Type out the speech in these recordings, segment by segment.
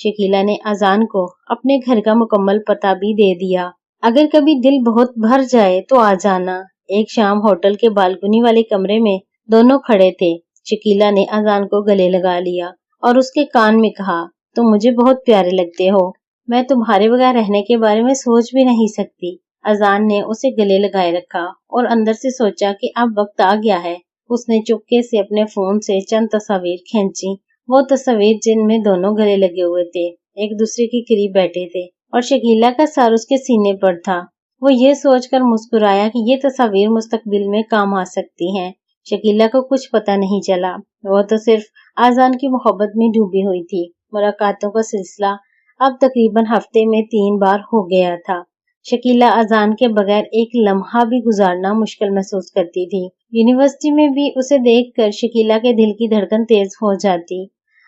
Shakila نے اذان کو اپنے گھر کا مکمل پتہ بھی دے دیا۔ اگر کبھی دل بہت بھر جائے تو آ جانا۔ ایک شام ہوٹل کے بالکنی والے کمرے میں دونوں کھڑے تھے۔ شکیلا نے اذان کو گلے لگا لیا اور اس کے کان میں کہا، تم مجھے بہت پیارے لگتے ہو، میں تمہارے بغیر رہنے کے بارے میں سوچ بھی نہیں سکتی۔ اذان نے اسے گلے لگائے رکھا اور اندر سے سوچا کہ اب وقت آ گیا ہے۔ اس نے چپکے سے اپنے فون سے چند تصاویر کھینچی، وہ تصاویر جن میں دونوں گلے لگے ہوئے تھے، ایک دوسرے کے قریب بیٹھے تھے اور شکیلا کا سر اس کے سینے پر تھا۔ وہ یہ سوچ کر مسکرایا کہ یہ تصاویر مستقبل میں کام آ سکتی ہیں۔ شکیلا کو کچھ پتہ نہیں چلا، وہ تو صرف اذان کی محبت میں ڈوبی ہوئی تھی۔ ملاقاتوں کا سلسلہ اب تقریباً ہفتے میں 3 بار ہو گیا تھا۔ شکیلا اذان کے بغیر ایک لمحہ بھی گزارنا مشکل محسوس کرتی تھی۔ یونیورسٹی میں بھی اسے دیکھ کر شکیلا کے دل کی دھڑکن تیز ہو جاتی۔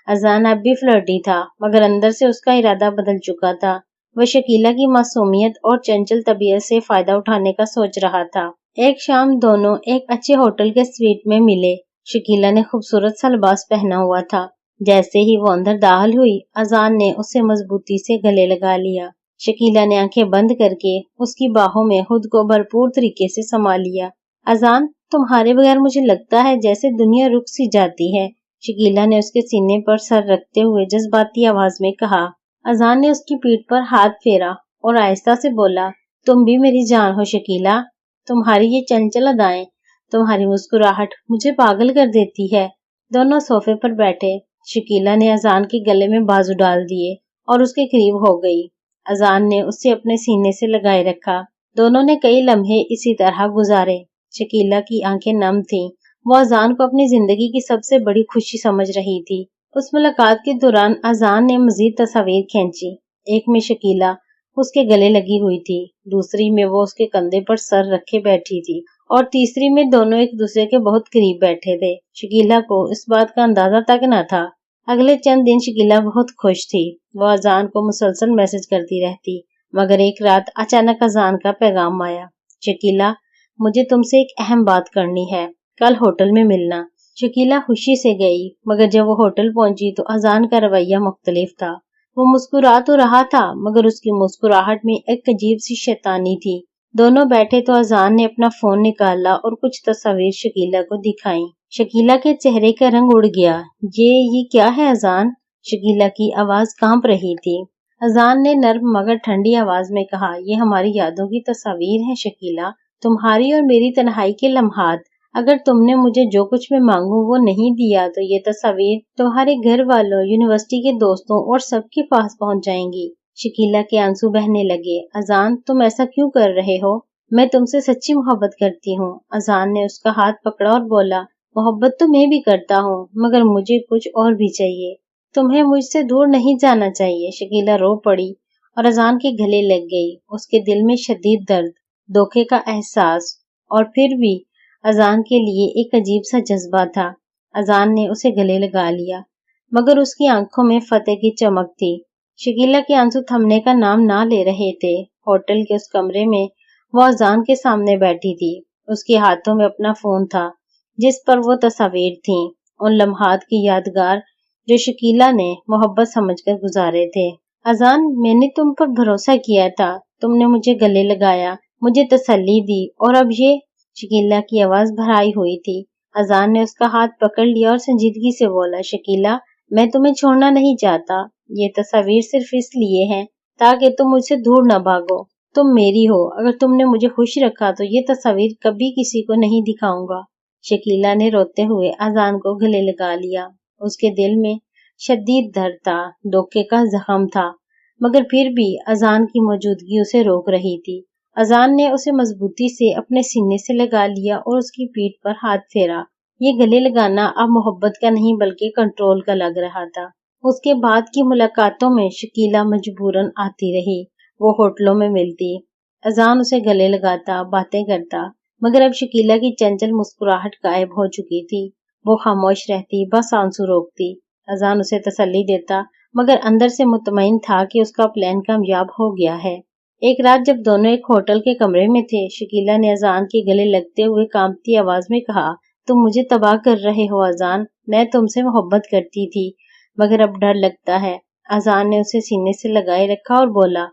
اذان اب بھی فلرٹی تھا، مگر اندر سے اس کا ارادہ بدل چکا تھا۔ وہ شکیلا کی معصومیت اور چنچل طبیعت سے فائدہ اٹھانے کا سوچ رہا تھا۔ ایک شام دونوں ایک اچھے ہوٹل کے سویٹ میں ملے۔ شکیلا نے خوبصورت سا لباس پہنا ہوا تھا۔ جیسے ہی وہ اندر داخل ہوئی، اذان نے اسے مضبوطی سے گلے لگا لیا۔ شکیلا نے آنکھیں بند کر کے اس کی باہوں میں خود کو بھرپور طریقے سے سما لیا۔ اذان، تمہارے بغیر مجھے لگتا ہے جیسے دنیا رک سی جاتی ہے، شکیلا نے اس کے سینے پر سر رکھتے ہوئے جذباتی آواز میں کہا۔ اذان نے اس کی پیٹھ پر ہاتھ پھیرا اور آہستہ سے بولا، تم بھی میری جان ہو شکیلا، تمہاری یہ چنچل ادائیں، تمہاری مسکراہٹ مجھے پاگل کر دیتی ہے۔ دونوں صوفے پر بیٹھے، شکیلا نے اذان کے گلے میں بازو ڈال دیے اور اس کے قریب ہو گئی۔ اذان نے اسے اپنے سینے سے لگائے رکھا۔ دونوں نے کئی لمحے اسی طرح گزارے۔ شکیلا کی آنکھیں نم تھیں، وہ اذان کو اپنی زندگی کی سب سے بڑی خوشی سمجھ رہی تھی۔ اس ملاقات کے دوران اذان نے مزید تصاویر کھینچی۔ ایک میں شکیلا اس کے گلے لگی ہوئی تھی، دوسری میں وہ اس کے کندھے پر سر رکھے بیٹھی تھی اور تیسری میں دونوں ایک دوسرے کے بہت قریب بیٹھے تھے۔ شکیلا کو اس بات کا اندازہ تک نہ تھا۔ اگلے چند دن شکیلا بہت خوش تھی۔ وہ اذان کو مسلسل میسج کرتی رہتی، مگر ایک رات اچانک اذان کا پیغام آیا، شکیلا، مجھے تم سے ایک اہم بات کرنی ہے، کل ہوٹل میں ملنا۔ شکیلا خوشی سے گئی، مگر جب وہ ہوٹل پہنچی تو اذان کا رویہ مختلف تھا۔ وہ مسکرا تو رہا تھا، مگر اس کی مسکراہٹ میں ایک عجیب سی شیطانی تھی۔ دونوں بیٹھے تو اذان نے اپنا فون نکالا اور کچھ تصاویر شکیلا کو دکھائیں۔ شکیلا کے چہرے کا رنگ اڑ گیا۔ یہ کیا ہے اذان؟ شکیلا کی آواز کانپ رہی تھی۔ اذان نے نرم مگر ٹھنڈی آواز میں کہا، یہ ہماری یادوں کی تصاویر ہیں شکیلا، تمہاری اور میری تنہائی کے لمحات۔ اگر تم نے مجھے جو کچھ میں مانگوں وہ نہیں دیا تو یہ تصاویر تمہارے گھر والوں، یونیورسٹی کے دوستوں اور سب کے پاس پہنچ جائیں گی۔ شکیلا کے آنسو بہنے لگے۔ اذان، تم ایسا کیوں کر رہے ہو؟ میں تم سے سچی محبت کرتی ہوں۔ اذان نے اس کا ہاتھ پکڑا اور بولا، محبت تو میں بھی کرتا ہوں، مگر مجھے کچھ اور بھی چاہیے، تمہیں مجھ سے دور نہیں جانا چاہیے۔ شکیلا رو پڑی اور اذان کے گلے لگ گئی۔ اس کے دل میں شدید درد، دھوکے کا احساس اور پھر بھی اذان کے لیے ایک عجیب سا جذبہ تھا۔ اذان نے اسے گلے لگا لیا، مگر اس کی آنکھوں میں فتح کی چمک تھی۔ شکیلا کے آنسو تھمنے کا نام نہ لے رہے تھے۔ ہوٹل کے اس کمرے میں وہ اذان کے سامنے بیٹھی تھی۔ اس کے ہاتھوں میں اپنا فون تھا جس پر وہ تصاویر تھیں، ان لمحات کی یادگار جو شکیلا نے محبت سمجھ کر گزارے تھے۔ اذان، میں نے تم پر بھروسہ کیا تھا، تم نے مجھے گلے لگایا، مجھے تسلی دی، اور اب یہ؟ شکیلا کی آواز بھرائی ہوئی تھی۔ اذان نے اس کا ہاتھ پکڑ لیا اور سنجیدگی سے بولا، شکیلا، میں تمہیں چھوڑنا نہیں چاہتا، یہ تصاویر صرف اس لیے ہیں تاکہ تم مجھ سے دور نہ بھاگو۔ تم میری ہو، اگر تم نے مجھے خوش رکھا تو یہ تصاویر کبھی کسی کو نہیں دکھاؤں گا۔ شکیلا نے روتے ہوئے اذان کو گلے لگا لیا۔ اس کے دل میں شدید درد تھا، دھوکے کا زخم تھا، مگر پھر بھی اذان کی موجودگی اسے روک رہی تھی۔ اذان نے اسے مضبوطی سے اپنے سینے سے لگا لیا اور اس کی پیٹھ پر ہاتھ پھیرا۔ یہ گلے لگانا اب محبت کا نہیں بلکہ کنٹرول کا لگ رہا تھا۔ اس کے بعد کی ملاقاتوں میں شکیلا مجبوراً آتی رہی۔ وہ ہوٹلوں میں ملتی، اذان اسے گلے لگاتا، باتیں کرتا، مگر اب شکیلا کی چنچل مسکراہٹ غائب ہو چکی تھی۔ وہ خاموش رہتی، بس آنسو روکتی۔ اذان اسے تسلی دیتا، مگر اندر سے مطمئن تھا کہ اس کا پلان کامیاب ہو گیا ہے۔ ایک رات جب دونوں ایک ہوٹل کے کمرے میں تھے، شکیلا نے اذان کے گلے لگتے ہوئے کانپتی آواز میں کہا، تم مجھے تباہ کر رہے ہو اذان، میں تم سے محبت کرتی تھی، مگر اب ڈر لگتا ہے۔ اذان نے اسے سینے سے لگائے رکھا اور بولا،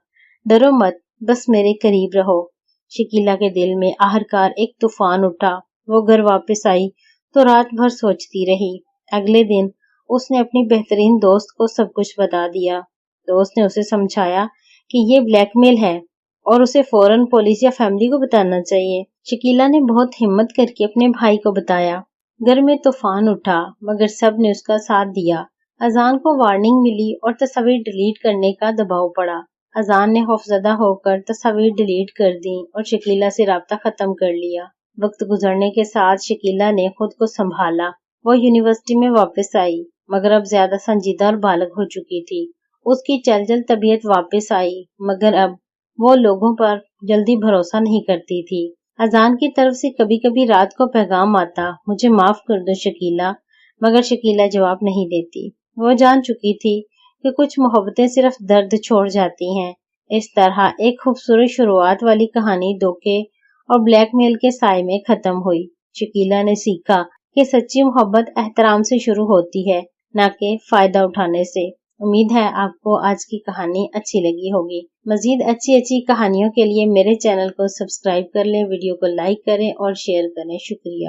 ڈرو مت، بس میرے قریب رہو۔ شکیلا کے دل میں آخرکار ایک طوفان اٹھا۔ وہ گھر واپس آئی تو رات بھر سوچتی رہی۔ اگلے دن اس نے اپنی بہترین دوست کو سب کچھ بتا دیا۔ دوست نے اسے سمجھایا کہ یہ بلیک میل ہے اور اسے فوراً پولیس یا فیملی کو بتانا چاہیے۔ شکیلا نے بہت ہمت کر کے اپنے بھائی کو بتایا۔ گھر میں طوفان اٹھا مگر سب نے اس کا ساتھ دیا۔ اذان کو وارننگ ملی اور تصاویر ڈیلیٹ کرنے کا دباؤ پڑا۔ اذان نے خوفزدہ ہو کر تصاویر ڈیلیٹ کر دیں اور شکیلا سے رابطہ ختم کر لیا۔ وقت گزرنے کے ساتھ شکیلا نے خود کو سنبھالا۔ وہ یونیورسٹی میں واپس آئی مگر اب زیادہ سنجیدہ اور بالغ ہو چکی تھی۔ اس کی چل طبیعت واپس آئی مگر اب وہ لوگوں پر جلدی بھروسہ نہیں کرتی تھی۔ اذان کی طرف سے کبھی کبھی رات کو پیغام آتا، مجھے معاف کر دو شکیلا، مگر شکیلا جواب نہیں دیتی۔ وہ جان چکی تھی کہ کچھ محبتیں صرف درد چھوڑ جاتی ہیں۔ اس طرح ایک خوبصورت شروعات والی کہانی دھوکے اور بلیک میل کے سائے میں ختم ہوئی۔ شکیلا نے سیکھا کہ سچی محبت احترام سے شروع ہوتی ہے، نہ کہ فائدہ اٹھانے سے۔ امید ہے آپ کو آج کی کہانی اچھی لگی ہوگی۔ مزید اچھی کہانیوں کے لیے میرے چینل کو سبسکرائب کر لیں، ویڈیو کو لائک کریں اور شیئر کریں۔ شکریہ۔